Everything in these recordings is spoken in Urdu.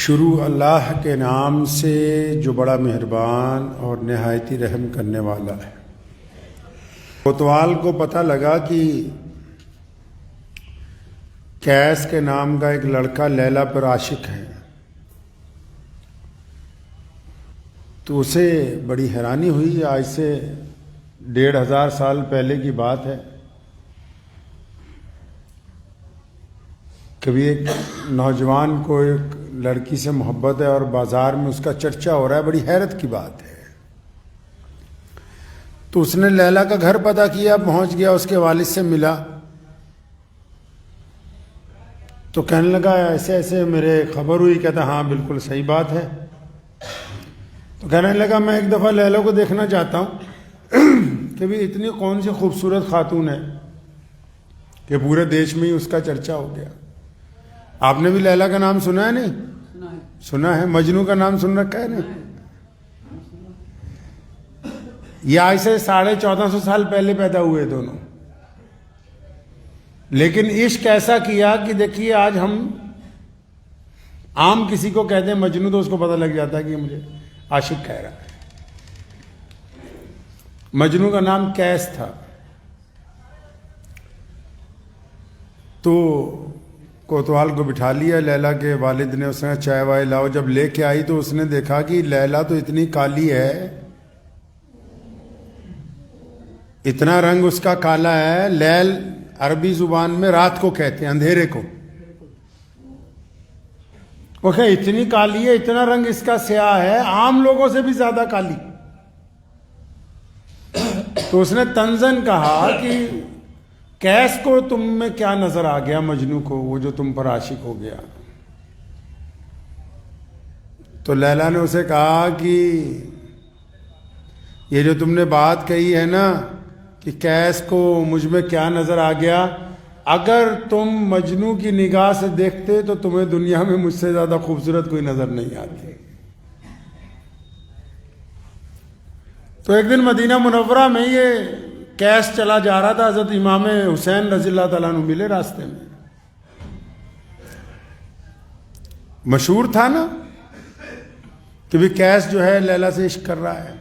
شروع اللہ کے نام سے جو بڑا مہربان اور نہایتی رحم کرنے والا ہے۔ کوتوال کو پتہ لگا کہ قیس کے نام کا ایک لڑکا لیلا پر عاشق ہے، تو اسے بڑی حیرانی ہوئی۔ آج سے 1500 سال پہلے کی بات ہے، کبھی ایک نوجوان کو ایک لڑکی سے محبت ہے اور بازار میں اس کا چرچا ہو رہا ہے، بڑی حیرت کی بات ہے۔ تو اس نے لیلا کا گھر پتہ کیا، پہنچ گیا، اس کے والد سے ملا تو کہنے لگا ایسے ایسے میرے خبر ہوئی۔ کہتا ہاں بالکل صحیح بات ہے۔ تو کہنے لگا میں ایک دفعہ لیلا کو دیکھنا چاہتا ہوں کہ بھی اتنی کون سی خوبصورت خاتون ہے کہ پورے دیش میں ہی اس کا چرچا ہو گیا۔ آپ نے بھی لیلا کا نام سنا ہے؟ نہیں سنا ہے؟ مجنو کا نام سن رکھا ہے؟ نہیں۔ یہ آج سے 1450 سال پہلے پیدا ہوئے دونوں، لیکن عشق ایسا کیا کہ دیکھیے آج ہم عام کسی کو کہتے ہیں مجنو تو اس کو پتہ لگ جاتا ہے کہ مجھے عاشق کہہ رہا ہے۔ مجنو کا نام قیس تھا۔ تو کوتوال کو بٹھا لیا، لیلا کے والد نے، اس نے چائے وائے لاؤ۔ جب لے کے آئی تو اس نے دیکھا کہ لیلا تو اتنی کالی ہے، اتنا رنگ اس کا کالا ہے۔ لیل عربی زبان میں رات کو کہتے ہیں، اندھیرے کو۔ وہ کہ اتنی کالی ہے، اتنا رنگ اس کا سیاہ ہے، عام لوگوں سے بھی زیادہ کالی۔ تو اس نے طنزاً کہا کہ قیس کو تم میں کیا نظر آ گیا، مجنو کو، وہ جو تم پر عاشق ہو گیا؟ تو لیلا نے اسے کہا کہ یہ جو تم نے بات کہی ہے نا کہ قیس کو مجھ میں کیا نظر آ گیا، اگر تم مجنو کی نگاہ سے دیکھتے تو تمہیں دنیا میں مجھ سے زیادہ خوبصورت کوئی نظر نہیں آتی۔ تو ایک دن مدینہ منورہ میں یہ قیس چلا جا رہا تھا، حضرت امام حسین رضی اللہ تعالیٰ عنہ ملے راستے میں۔ مشہور تھا نا کہ بھی قیس جو ہے لیلا سے عشق کر رہا ہے۔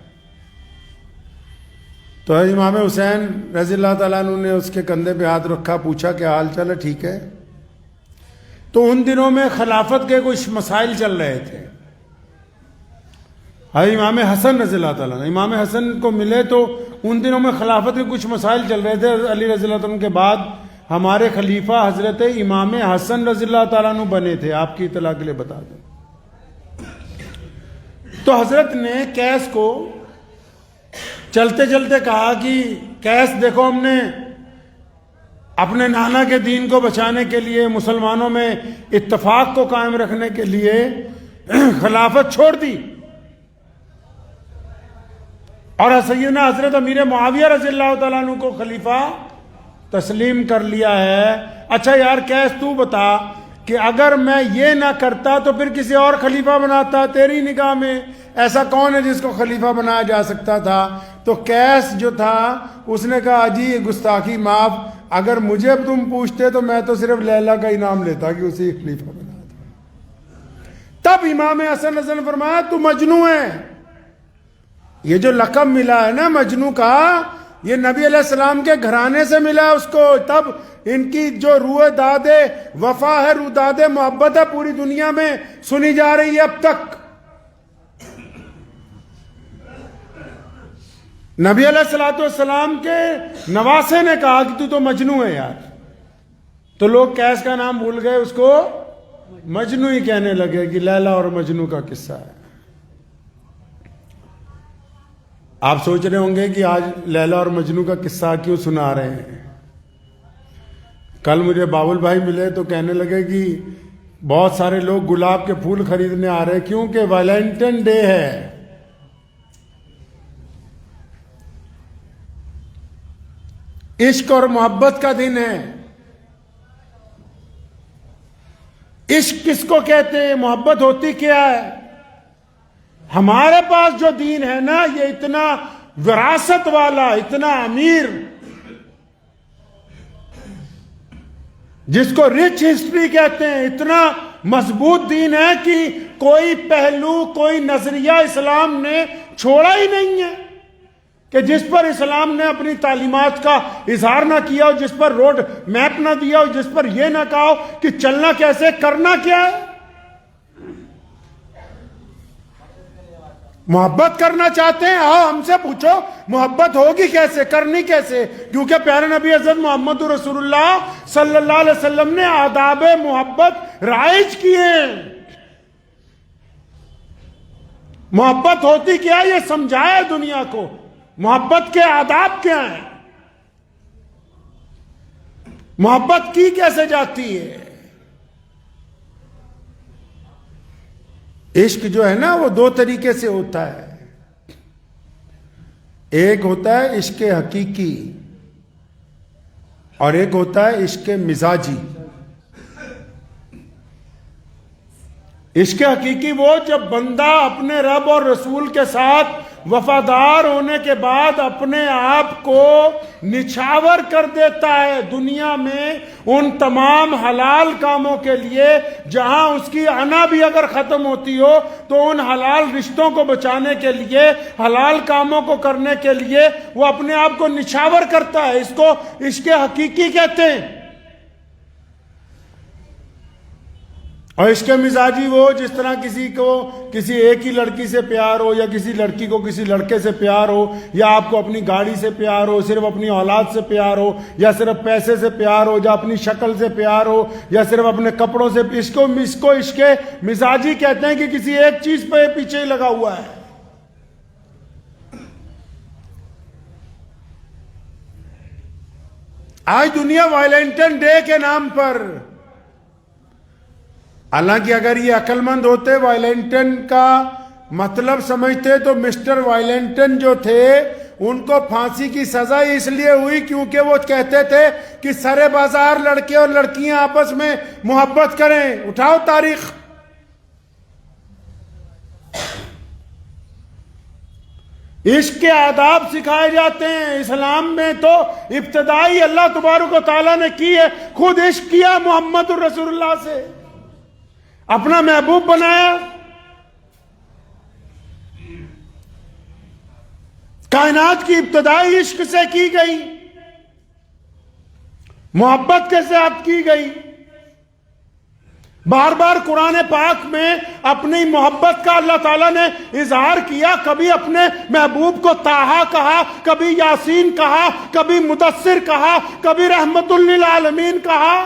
تو امام حسین رضی اللہ تعالیٰ عنہ نے اس کے کندھے پہ ہاتھ رکھا، پوچھا کہ حال چال ہے، ٹھیک ہے؟ تو ان دنوں میں خلافت کے کچھ مسائل چل رہے تھے۔ امام حسن رضی اللہ تعالیٰ عنہ امام حسن کو ملے تو ان دنوں میں خلافت کے کچھ مسائل چل رہے تھے۔ علی رضی اللہ عنہ کے بعد ہمارے خلیفہ حضرت امام حسن رضی اللہ تعالیٰ عنہ بنے تھے، آپ کی اطلاع کے لیے بتا دیں۔ تو حضرت نے قیس کو چلتے چلتے کہا کہ قیس دیکھو، ہم نے اپنے نانا کے دین کو بچانے کے لیے، مسلمانوں میں اتفاق کو قائم رکھنے کے لیے خلافت چھوڑ دی اور سیدنا حضرت امیر معاویہ رضی اللہ تعالیٰ عنہ کو خلیفہ تسلیم کر لیا ہے۔ اچھا یار قیس تو بتا کہ اگر میں یہ نہ کرتا تو پھر کسی اور خلیفہ بناتا، تیری نگاہ میں ایسا کون ہے جس کو خلیفہ بنایا جا سکتا تھا؟ تو قیس جو تھا اس نے کہا جی گستاخی معاف، اگر مجھے تم پوچھتے تو میں تو صرف لیلا کا ہی نام لیتا کہ اسی خلیفہ بنا تھا۔ تب امام حسن رضی اللہ عنہ نے فرمایا تو مجنو ہے۔ یہ جو لقب ملا ہے نا مجنو کا، یہ نبی علیہ السلام کے گھرانے سے ملا اس کو۔ تب ان کی جو روح داد وفا ہے، روح داد محبت ہے، پوری دنیا میں سنی جا رہی ہے اب تک۔ نبی علیہ السلام کے نواسے نے کہا کہ تو مجنو ہے یار، تو لوگ قیس کا نام بھول گئے، اس کو مجنو ہی کہنے لگے کہ لیلا اور مجنو کا قصہ ہے۔ آپ سوچ رہے ہوں گے کہ آج لیلا اور مجنو کا قصہ کیوں سنا رہے ہیں؟ کل مجھے باول بھائی ملے تو کہنے لگے کہ بہت سارے لوگ گلاب کے پھول خریدنے آ رہے ہیں کیونکہ ویلنٹائن ڈے ہے۔ عشق اور محبت کا دن ہے۔ عشق کس کو کہتے ہیں؟ محبت ہوتی کیا ہے؟ ہمارے پاس جو دین ہے نا، یہ اتنا وراثت والا، اتنا امیر، جس کو رچ ہسٹری کہتے ہیں، اتنا مضبوط دین ہے کہ کوئی پہلو کوئی نظریہ اسلام نے چھوڑا ہی نہیں ہے کہ جس پر اسلام نے اپنی تعلیمات کا اظہار نہ کیا ہو، جس پر روڈ میپ نہ دیا ہو، جس پر یہ نہ کہا ہو کہ چلنا کیسے، کرنا کیا ہے۔ محبت کرنا چاہتے ہیں، آؤ ہم سے پوچھو محبت ہوگی کیسے، کرنی کیسے، کیونکہ پیارے نبی حضرت محمد رسول اللہ صلی اللہ علیہ وسلم نے آداب محبت رائج کیے ہیں۔ محبت ہوتی کیا ہے یہ سمجھایا دنیا کو، محبت کے آداب کیا ہیں، محبت کی کیسے جاتی ہے۔ عشق جو ہے نا وہ دو طریقے سے ہوتا ہے، ایک ہوتا ہے عشق حقیقی اور ایک ہوتا ہے عشق مزاجی۔ عشق حقیقی وہ جب بندہ اپنے رب اور رسول کے ساتھ وفادار ہونے کے بعد اپنے آپ کو نچھاور کر دیتا ہے دنیا میں ان تمام حلال کاموں کے لیے، جہاں اس کی انا بھی اگر ختم ہوتی ہو تو ان حلال رشتوں کو بچانے کے لیے، حلال کاموں کو کرنے کے لیے وہ اپنے آپ کو نچھاور کرتا ہے۔ اس کو عشق حقیقی کہتے ہیں۔ اور عشق مزاجی وہ جس طرح کسی کو کسی ایک ہی لڑکی سے پیار ہو، یا کسی لڑکی کو کسی لڑکے سے پیار ہو، یا آپ کو اپنی گاڑی سے پیار ہو، صرف اپنی اولاد سے پیار ہو، یا صرف پیسے سے پیار ہو، یا اپنی شکل سے پیار ہو، یا صرف اپنے کپڑوں سے۔ اس کو عشق مزاجی کہتے ہیں کہ کسی ایک چیز پہ پیچھے لگا ہوا ہے۔ آج دنیا وائلنٹن ڈے کے نام پر، حالانکہ اگر یہ عقل مند ہوتے وائلنٹن کا مطلب سمجھتے تو مسٹر وائلنٹن جو تھے ان کو پھانسی کی سزا اس لیے ہوئی کیونکہ وہ کہتے تھے کہ سرے بازار لڑکے اور لڑکیاں آپس میں محبت کریں۔ اٹھاؤ تاریخ، عشق کے آداب سکھائے جاتے ہیں اسلام میں۔ تو ابتدائی اللہ تبارک و تعالیٰ نے کی ہے، خود عشق کیا محمد الرسول اللہ سے، اپنا محبوب بنایا۔ کائنات کی ابتدائی عشق سے کی گئی، محبت کے ساتھ کی گئی۔ بار بار قرآن پاک میں اپنی محبت کا اللہ تعالیٰ نے اظہار کیا، کبھی اپنے محبوب کو طٰہٰ کہا، کبھی یاسین کہا، کبھی مدثر کہا، کبھی رحمت للعالمین کہا۔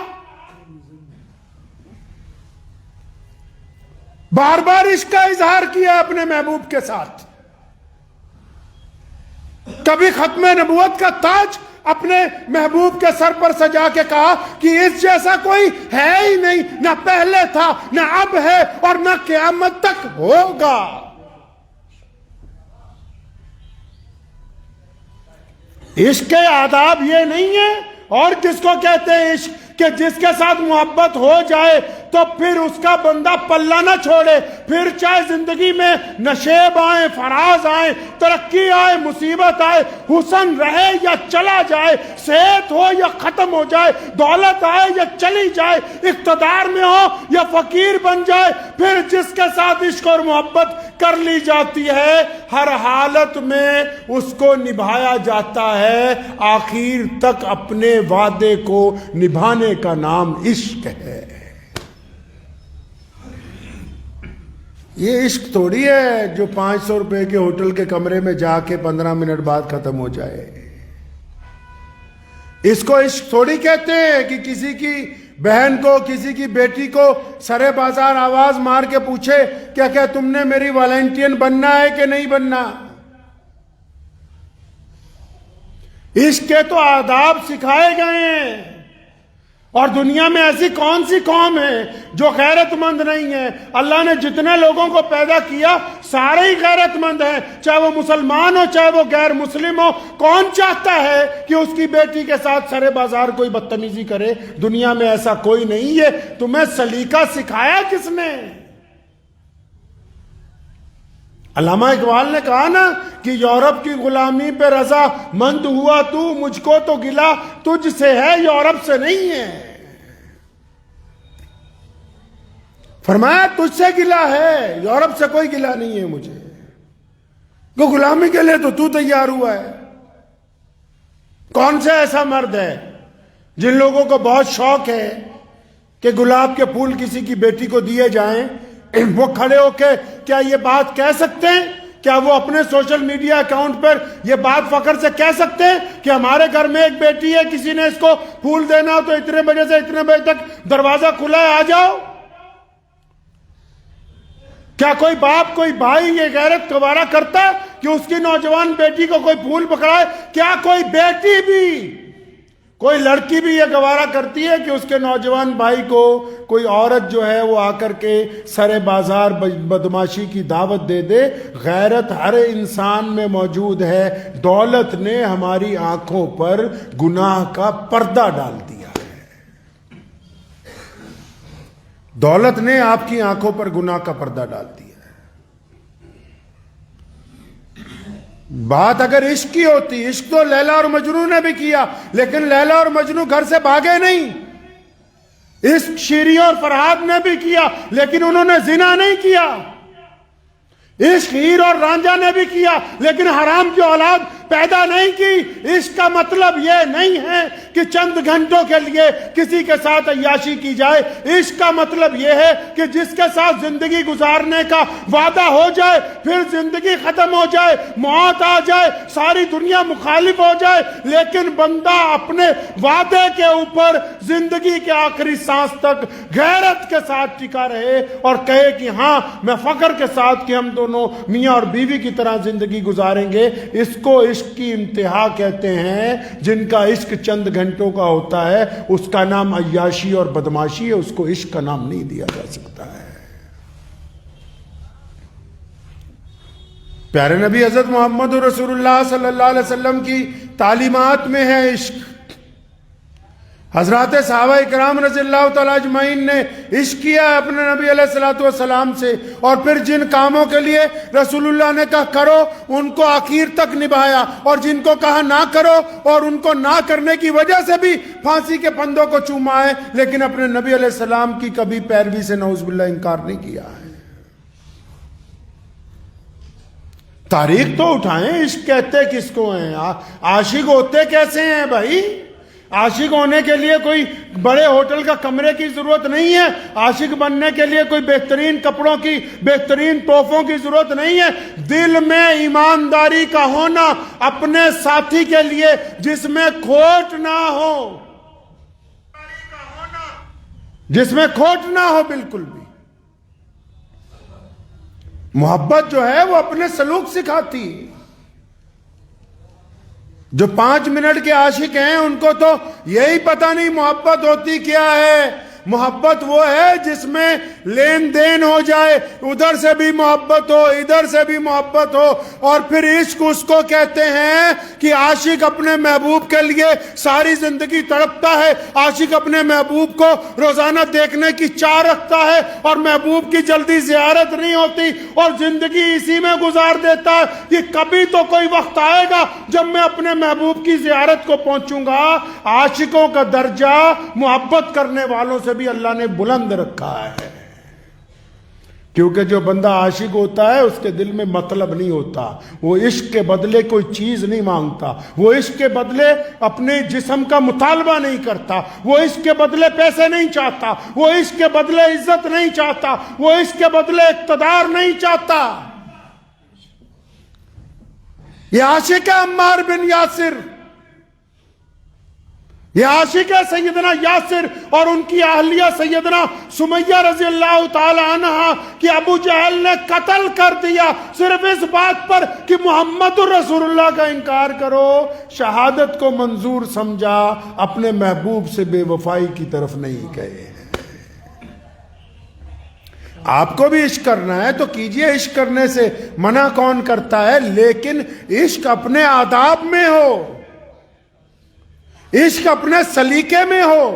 بار بار اس کا اظہار کیا اپنے محبوب کے ساتھ۔ کبھی ختم نبوت کا تاج اپنے محبوب کے سر پر سجا کے کہا کہ اس جیسا کوئی ہے ہی نہیں، نہ پہلے تھا، نہ اب ہے، اور نہ قیامت تک ہوگا۔ عشق کے آداب یہ نہیں ہے۔ اور کس کو کہتے ہیں عشق؟ کہ جس کے ساتھ محبت ہو جائے تو پھر اس کا بندہ پلہ نہ چھوڑے، پھر چاہے زندگی میں نشیب آئیں، فراز آئیں، ترقی آئے، مصیبت آئے، حسن رہے یا چلا جائے، صحت ہو یا ختم ہو جائے، دولت آئے یا چلی جائے، اقتدار میں ہو یا فقیر بن جائے، پھر جس کے ساتھ عشق اور محبت کر لی جاتی ہے ہر حالت میں اس کو نبھایا جاتا ہے، آخر تک اپنے وعدے کو نبھانے کا نام عشق ہے۔ یہ عشق تھوڑی ہے جو 500 روپے کے ہوٹل کے کمرے میں جا کے 15 منٹ بعد ختم ہو جائے۔ اس کو عشق تھوڑی کہتے ہیں کہ کسی کی بہن کو، کسی کی بیٹی کو سرے بازار آواز مار کے پوچھے کیا تم نے میری والنٹین بننا ہے کہ نہیں بننا۔ عشق کے تو آداب سکھائے گئے ہیں، اور دنیا میں ایسی کون سی قوم ہے جو غیرت مند نہیں ہے؟ اللہ نے جتنے لوگوں کو پیدا کیا سارے ہی غیرت مند ہیں، چاہے وہ مسلمان ہو چاہے وہ غیر مسلم ہو۔ کون چاہتا ہے کہ اس کی بیٹی کے ساتھ سرے بازار کوئی بدتمیزی کرے؟ دنیا میں ایسا کوئی نہیں ہے۔ تمہیں سلیقہ سکھایا کس نے؟ علامہ اقبال نے کہا نا کہ یورپ کی غلامی پہ رضا مند ہوا تو، مجھ کو تو گلہ تجھ سے ہے، یورپ سے نہیں ہے۔ فرمایا تجھ سے گلہ ہے، یورپ سے کوئی گلہ نہیں ہے مجھے، کہ غلامی کے لیے تو تیار ہوا ہے۔ کون سا ایسا مرد ہے جن لوگوں کو بہت شوق ہے کہ گلاب کے پھول کسی کی بیٹی کو دیے جائیں، وہ کھڑے ہو کے کیا یہ بات کہہ سکتے ہیں؟ کیا وہ اپنے سوشل میڈیا اکاؤنٹ پر یہ بات فخر سے کہہ سکتے ہیں کہ ہمارے گھر میں ایک بیٹی ہے، کسی نے اس کو پھول دینا ہو تو اتنے بجے سے اتنے بجے تک دروازہ کھلا ہے، آ جاؤ؟ کیا کوئی باپ، کوئی بھائی یہ غیرت گوارا کرتا ہے کہ اس کی نوجوان بیٹی کو کوئی پھول پکڑائے؟ کیا کوئی بیٹی بھی، کوئی لڑکی بھی یہ گوارا کرتی ہے کہ اس کے نوجوان بھائی کو کوئی عورت جو ہے وہ آ کر کے سر بازار بدماشی کی دعوت دے دے؟ غیرت ہر انسان میں موجود ہے، دولت نے ہماری آنکھوں پر گناہ کا پردہ ڈال دیا ہے۔ دولت نے آپ کی آنکھوں پر گناہ کا پردہ ڈال دیا ہے۔ بات اگر عشق کی ہوتی، عشق تو لیلا اور مجنوں نے بھی کیا، لیکن لیلا اور مجنوں گھر سے بھاگے نہیں۔ عشق شیری اور فرہاد نے بھی کیا، لیکن انہوں نے زنا نہیں کیا۔ عشق ہیر اور رانجھا نے بھی کیا، لیکن حرام کی اولاد پیدا نہیں کی۔ عشق کا مطلب یہ نہیں ہے کہ چند گھنٹوں کے لیے کسی کے ساتھ عیاشی کی جائے۔ عشق کا مطلب یہ ہے کہ جس کے ساتھ زندگی گزارنے کا وعدہ ہو جائے، پھر زندگی ختم ہو جائے، موت آ جائے، ساری دنیا مخالف ہو جائے، لیکن بندہ اپنے وعدے کے اوپر زندگی کے آخری سانس تک غیرت کے ساتھ ٹکا رہے اور کہے کہ ہاں میں فخر کے ساتھ کہ ہم دونوں میاں اور بیوی کی طرح زندگی گزاریں گے۔ اس کو عشق کی انتہا کہتے ہیں۔ جن کا عشق چند گھنٹوں کا ہوتا ہے اس کا نام عیاشی اور بدماشی ہے، اس کو عشق کا نام نہیں دیا جا سکتا ہے۔ پیارے نبی حضرت محمد رسول اللہ صلی اللہ علیہ وسلم کی تعلیمات میں ہے عشق۔ حضرات صحابہ اکرام رضی اللہ تعالیٰ اجمعین نے عشق کیا ہے اپنے نبی علیہ الصلوۃ والسلام سے، اور پھر جن کاموں کے لیے رسول اللہ نے کہا کرو ان کو آخر تک نبھایا، اور جن کو کہا نہ کرو اور ان کو نہ کرنے کی وجہ سے بھی پھانسی کے پھندوں کو چوما ہے، لیکن اپنے نبی علیہ السلام کی کبھی پیروی سے نعوذ باللہ انکار نہیں کیا ہے۔ تاریخ تو اٹھائیں، عشق کہتے کس کو ہیں؟ عاشق ہوتے کیسے ہیں بھائی؟ عاشق ہونے کے لیے کوئی بڑے ہوٹل کا کمرے کی ضرورت نہیں ہے، عاشق بننے کے لیے کوئی بہترین کپڑوں کی، بہترین تحفوں کی ضرورت نہیں ہے۔ دل میں ایمانداری کا ہونا اپنے ساتھی کے لیے جس میں کھوٹ نہ ہو، جس میں کھوٹ نہ ہو بالکل بھی۔ محبت جو ہے وہ اپنے سلوک سکھاتی ہے۔ جو 5 منٹ کے عاشق ہیں ان کو تو یہی پتہ نہیں محبت ہوتی کیا ہے۔ محبت وہ ہے جس میں لین دین ہو جائے، ادھر سے بھی محبت ہو، ادھر سے بھی محبت ہو، اور پھر عشق اس کو کہتے ہیں کہ عاشق اپنے محبوب کے لیے ساری زندگی تڑپتا ہے، عاشق اپنے محبوب کو روزانہ دیکھنے کی چاہ رکھتا ہے، اور محبوب کی جلدی زیارت نہیں ہوتی اور زندگی اسی میں گزار دیتا ہے کہ کبھی تو کوئی وقت آئے گا جب میں اپنے محبوب کی زیارت کو پہنچوں گا۔ عاشقوں کا درجہ محبت کرنے والوں سے بھی اللہ نے بلند رکھا ہے، کیونکہ جو بندہ عاشق ہوتا ہے اس کے دل میں مطلب نہیں ہوتا، وہ عشق کے بدلے کوئی چیز نہیں مانگتا، وہ عشق کے بدلے اپنے جسم کا مطالبہ نہیں کرتا، وہ عشق کے بدلے پیسے نہیں چاہتا، وہ عشق کے بدلے عزت نہیں چاہتا، وہ عشق کے بدلے اقتدار نہیں چاہتا۔ یہ عاشق ہے عمار بن یاسر، یہ عاشق ہے سیدنا یاسر اور ان کی اہلیہ سیدنا سمیہ رضی اللہ تعالی عنہا کہ ابو جہل نے قتل کر دیا صرف اس بات پر کہ محمد رسول اللہ کا انکار کرو۔ شہادت کو منظور سمجھا، اپنے محبوب سے بے وفائی کی طرف نہیں گئے۔ آپ کو بھی عشق کرنا ہے تو کیجئے، عشق کرنے سے منع کون کرتا ہے، لیکن عشق اپنے آداب میں ہو، عشق اپنے سلیقے میں ہو،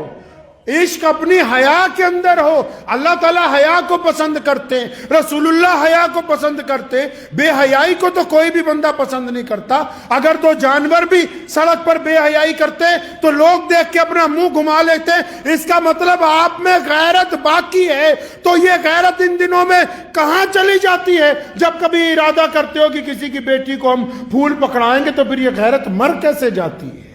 عشق اپنی حیا کے اندر ہو. اللہ تعالیٰ حیا کو پسند کرتے ہیں, رسول اللہ حیا کو پسند کرتے ہیں. بے حیائی کو تو کوئی بھی بندہ پسند نہیں کرتا. اگر تو جانور بھی سڑک پر بے حیائی کرتے تو لوگ دیکھ کے اپنا منہ گھما لیتے. اس کا مطلب آپ میں غیرت باقی ہے. تو یہ غیرت ان دنوں میں کہاں چلی جاتی ہے؟ جب کبھی ارادہ کرتے ہو کہ کسی کی بیٹی کو ہم پھول پکڑائیں گے تو پھر یہ غیرت مر کیسے جاتی ہے؟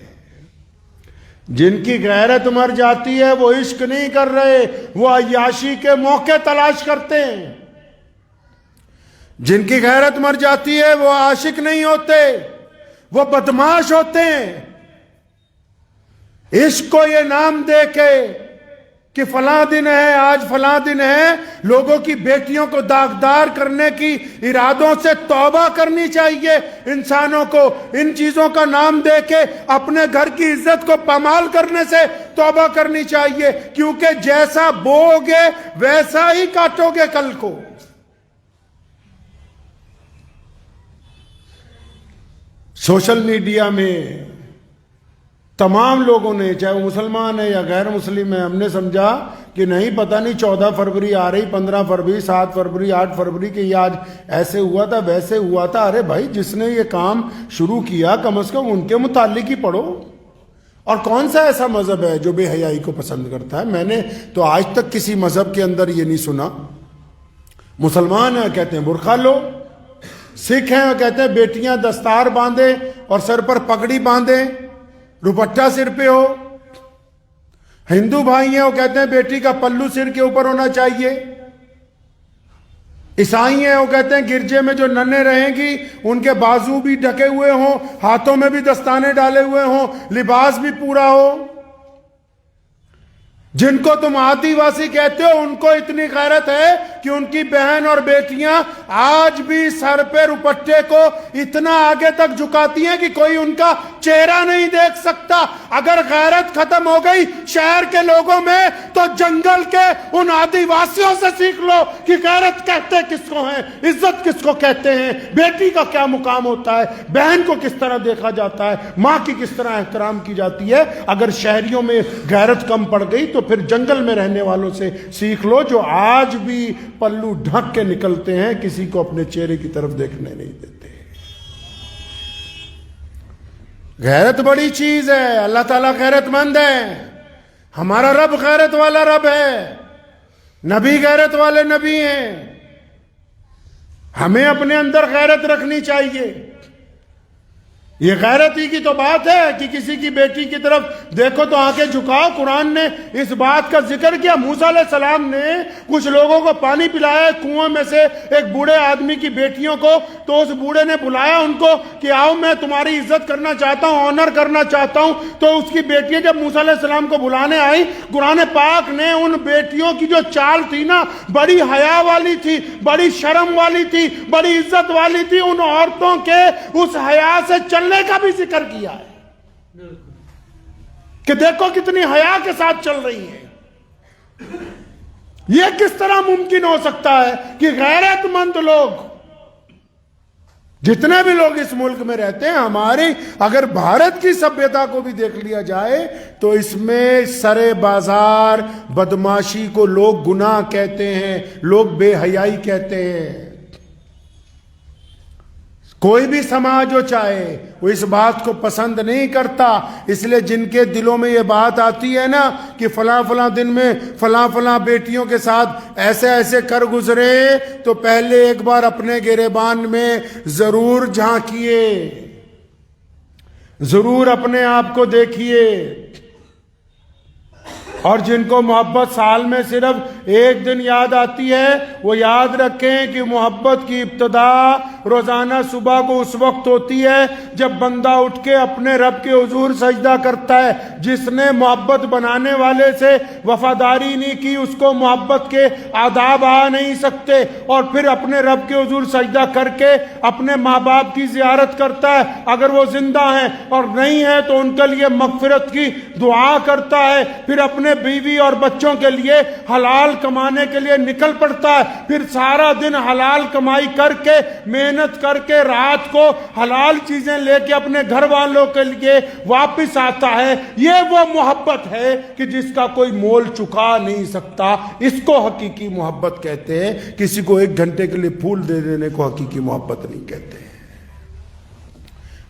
جن کی غیرت مر جاتی ہے وہ عشق نہیں کر رہے, وہ عیاشی کے موقع تلاش کرتے ہیں. جن کی غیرت مر جاتی ہے وہ عاشق نہیں ہوتے, وہ بدماش ہوتے ہیں. عشق کو یہ نام دے کے کہ فلاں دن ہے, آج فلاں دن ہے, لوگوں کی بیٹیوں کو داغدار کرنے کی ارادوں سے توبہ کرنی چاہیے. انسانوں کو ان چیزوں کا نام دے کے اپنے گھر کی عزت کو پامال کرنے سے توبہ کرنی چاہیے, کیونکہ جیسا بو گے ویسا ہی کاٹو گے کل کو. سوشل میڈیا میں تمام لوگوں نے, چاہے وہ مسلمان ہے یا غیر مسلم ہے, ہم نے سمجھا کہ نہیں پتہ نہیں 14 فروری آ رہی, 15 فروری, 7 فروری, 8 فروری کہ یہ آج ایسے ہوا تھا ویسے ہوا تھا. ارے بھائی, جس نے یہ کام شروع کیا کم از کم ان کے متعلق ہی پڑھو. اور کون سا ایسا مذہب ہے جو بے حیائی کو پسند کرتا ہے؟ میں نے تو آج تک کسی مذہب کے اندر یہ نہیں سنا. مسلمان ہیں کہتے ہیں برقع لو, سکھ ہیں وہ کہتے ہیں بیٹیاں دستار باندھیں اور سر پر پگڑی باندھیں, دوپٹہ سر پہ ہو. ہندو بھائی ہیں وہ کہتے ہیں بیٹی کا پلو سر کے اوپر ہونا چاہیے. عیسائی ہیں وہ کہتے ہیں گرجے میں جو ننیں رہیں گی ان کے بازو بھی ڈھکے ہوئے ہوں, ہاتھوں میں بھی دستانے ڈالے ہوئے ہوں, لباس بھی پورا ہو. جن کو تم آدی واسی کہتے ہو ان کو اتنی غیرت ہے کہ ان کی بہن اور بیٹیاں آج بھی سر پہ روپٹے کو اتنا آگے تک جھکاتی ہیں کہ کوئی ان کا چہرہ نہیں دیکھ سکتا. اگر غیرت ختم ہو گئی شہر کے لوگوں میں تو جنگل کے ان آدی واسیوں سے سیکھ لو کہ غیرت کہتے کس کو ہیں, عزت کس کو کہتے ہیں, بیٹی کا کیا مقام ہوتا ہے, بہن کو کس طرح دیکھا جاتا ہے, ماں کی کس طرح احترام کی جاتی ہے. اگر شہریوں میں غیرت کم پڑ گئی تو پھر جنگل میں رہنے والوں سے سیکھ لو جو آج بھی پلو ڈھک کے نکلتے ہیں, کسی کو اپنے چہرے کی طرف دیکھنے نہیں دیتے. غیرت بڑی چیز ہے. اللہ تعالیٰ غیرت مند ہے. ہمارا رب غیرت والا رب ہے, نبی غیرت والے نبی ہیں. ہمیں اپنے اندر غیرت رکھنی چاہیے. یہ غیرت ہی کی تو بات ہے کہ کسی کی بیٹی کی طرف دیکھو تو آنکھیں جھکاؤ. قرآن نے اس بات کا ذکر کیا. موسیٰ علیہ السلام نے کچھ لوگوں کو پانی پلایا کنویں میں سے ایک بوڑھے آدمی کی بیٹیوں کو, تو اس بوڑھے نے بلایا ان کو کہ آؤ میں تمہاری عزت کرنا چاہتا ہوں, آنر کرنا چاہتا ہوں. تو اس کی بیٹیاں جب موسیٰ علیہ السلام کو بلانے آئی, قرآن پاک نے ان بیٹیوں کی جو چال تھی نا بڑی حیا والی تھی, بڑی شرم والی تھی, بڑی عزت والی تھی. ان عورتوں کے اس حیا سے چلنے کا بھی ذکر کیا ہے کہ دیکھو کتنی حیا کے ساتھ چل رہی ہے. یہ کس طرح ممکن ہو سکتا ہے کہ غیرت مند لوگ, جتنے بھی لوگ اس ملک میں رہتے ہیں, ہماری اگر بھارت کی سبھیتا کو بھی دیکھ لیا جائے تو اس میں سرے بازار بدماشی کو لوگ گناہ کہتے ہیں, لوگ بے حیائی کہتے ہیں. کوئی بھی سماج ہو چاہے وہ اس بات کو پسند نہیں کرتا. اس لیے جن کے دلوں میں یہ بات آتی ہے نا کہ فلاں فلاں دن میں فلاں فلاں بیٹیوں کے ساتھ ایسے ایسے کر گزرے, تو پہلے ایک بار اپنے گریبان میں ضرور جھانکیے, ضرور اپنے آپ کو دیکھیے. اور جن کو محبت سال میں صرف ایک دن یاد آتی ہے وہ یاد رکھیں کہ محبت کی ابتدا روزانہ صبح کو اس وقت ہوتی ہے جب بندہ اٹھ کے اپنے رب کے حضور سجدہ کرتا ہے. جس نے محبت بنانے والے سے وفاداری نہیں کی اس کو محبت کے آداب آ نہیں سکتے. اور پھر اپنے رب کے حضور سجدہ کر کے اپنے ماں باپ کی زیارت کرتا ہے, اگر وہ زندہ ہیں, اور نہیں ہے تو ان کے لیے مغفرت کی دعا کرتا ہے. پھر اپنے بیوی اور بچوں کے لیے حلال کمانے کے لیے نکل پڑتا ہے. پھر سارا دن حلال کمائی کر کے محنت کر کے رات کو حلال چیزیں لے کے اپنے گھر والوں کے لیے واپس آتا ہے، یہ وہ محبت ہے کہ جس کا کوئی مول چکا نہیں سکتا. اس کو حقیقی محبت کہتے ہیں. کسی کو 1 گھنٹے کے لیے پھول دے دینے کو حقیقی محبت نہیں کہتے.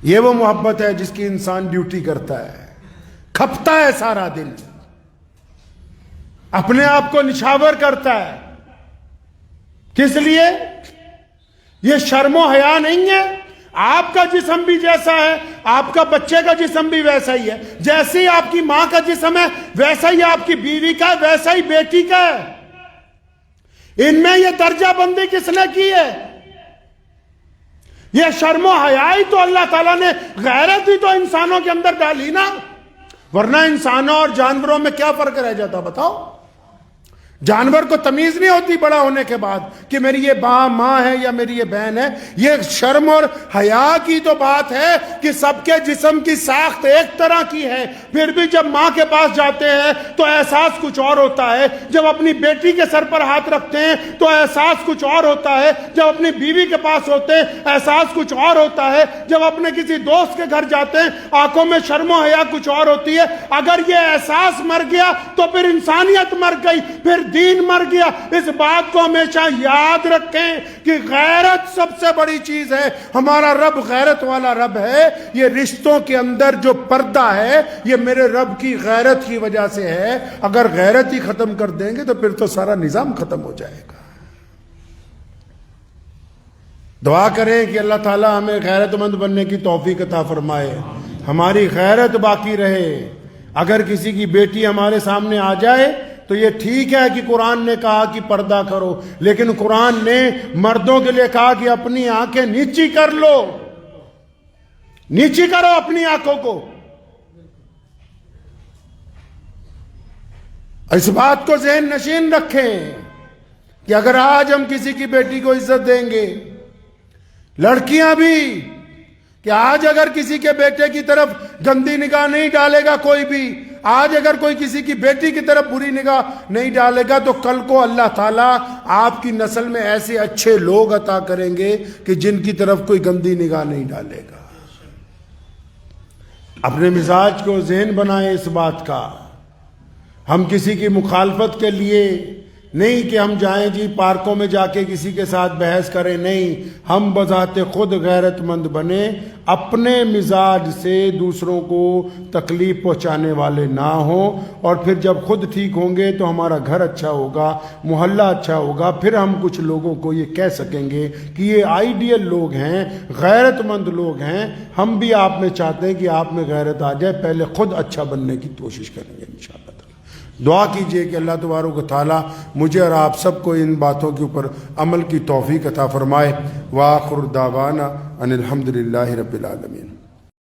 یہ وہ محبت ہے جس کی انسان ڈیوٹی کرتا ہے، کھپتا ہے سارا دن، اپنے آپ کو نچھاور کرتا ہے. کس لیے؟ یہ شرم و حیا نہیں ہے. آپ کا جسم بھی جیسا ہے، آپ کا بچے کا جسم بھی ویسا ہی ہے. جیسے ہی آپ کی ماں کا جسم ہے ویسا ہی آپ کی بیوی کا ہے، ویسا ہی بیٹی کا ہے. ان میں یہ درجہ بندی کس نے کی ہے؟ یہ شرم و حیا ہی تو اللہ تعالیٰ نے، غیرت ہی تو انسانوں کے اندر ڈالی نا. ورنہ انسانوں اور جانوروں میں کیا فرق رہ جاتا بتاؤ؟ جانور کو تمیز نہیں ہوتی بڑا ہونے کے بعد کہ میری یہ ماں ہے یا میری یہ بہن ہے. یہ شرم اور حیا کی تو بات ہے کہ سب کے جسم کی ساخت ایک طرح کی ہے، پھر بھی جب ماں کے پاس جاتے ہیں تو احساس کچھ اور ہوتا ہے. جب اپنی بیٹی کے سر پر ہاتھ رکھتے ہیں تو احساس کچھ اور ہوتا ہے. جب اپنی بیوی کے پاس ہوتے ہیں احساس کچھ اور ہوتا ہے. جب اپنے کسی دوست کے گھر جاتے ہیں آنکھوں میں شرم و حیا کچھ اور ہوتی ہے. اگر یہ احساس مر گیا تو پھر انسانیت مر گئی، پھر دین مر گیا. اس بات کو ہمیشہ یاد رکھیں کہ غیرت سب سے بڑی چیز ہے. ہمارا رب غیرت والا رب ہے. یہ رشتوں کے اندر جو پردہ ہے یہ میرے رب کی غیرت کی وجہ سے ہے. اگر غیرت ہی ختم کر دیں گے تو پھر تو سارا نظام ختم ہو جائے گا. دعا کریں کہ اللہ تعالی ہمیں غیرت مند بننے کی توفیق عطا فرمائے، ہماری غیرت باقی رہے. اگر کسی کی بیٹی ہمارے سامنے آ جائے تو یہ ٹھیک ہے کہ قرآن نے کہا کہ پردہ کرو، لیکن قرآن نے مردوں کے لیے کہا کہ اپنی آنکھیں نیچی کر لو، نیچی کرو اپنی آنکھوں کو. اس بات کو ذہن نشین رکھیں کہ اگر آج ہم کسی کی بیٹی کو عزت دیں گے، لڑکیاں بھی، کہ آج اگر کسی کے بیٹے کی طرف گندی نگاہ نہیں ڈالے گا کوئی بھی، آج اگر کوئی کسی کی بیٹی کی طرف بری نگاہ نہیں ڈالے گا تو کل کو اللہ تعالیٰ آپ کی نسل میں ایسے اچھے لوگ عطا کریں گے کہ جن کی طرف کوئی گندی نگاہ نہیں ڈالے گا. اپنے مزاج کو ذہن بنائیں اس بات کا. ہم کسی کی مخالفت کے لیے نہیں کہ ہم جائیں جی پارکوں میں جا کے کسی کے ساتھ بحث کریں، نہیں. ہم بذات خود غیرت مند بنیں، اپنے مزاج سے دوسروں کو تکلیف پہنچانے والے نہ ہوں. اور پھر جب خود ٹھیک ہوں گے تو ہمارا گھر اچھا ہوگا، محلہ اچھا ہوگا. پھر ہم کچھ لوگوں کو یہ کہہ سکیں گے کہ یہ آئیڈیل لوگ ہیں، غیرت مند لوگ ہیں. ہم بھی آپ میں چاہتے ہیں کہ آپ میں غیرت آ جائے. پہلے خود اچھا بننے کی کوشش کریں گے انشاءاللہ. دعا کیجئے کہ اللہ تبارک و تعالی مجھے اور آپ سب کو ان باتوں کے اوپر عمل کی توفیق عطا فرمائے. وآخر دعوانا ان الحمدللہ رب العالمین.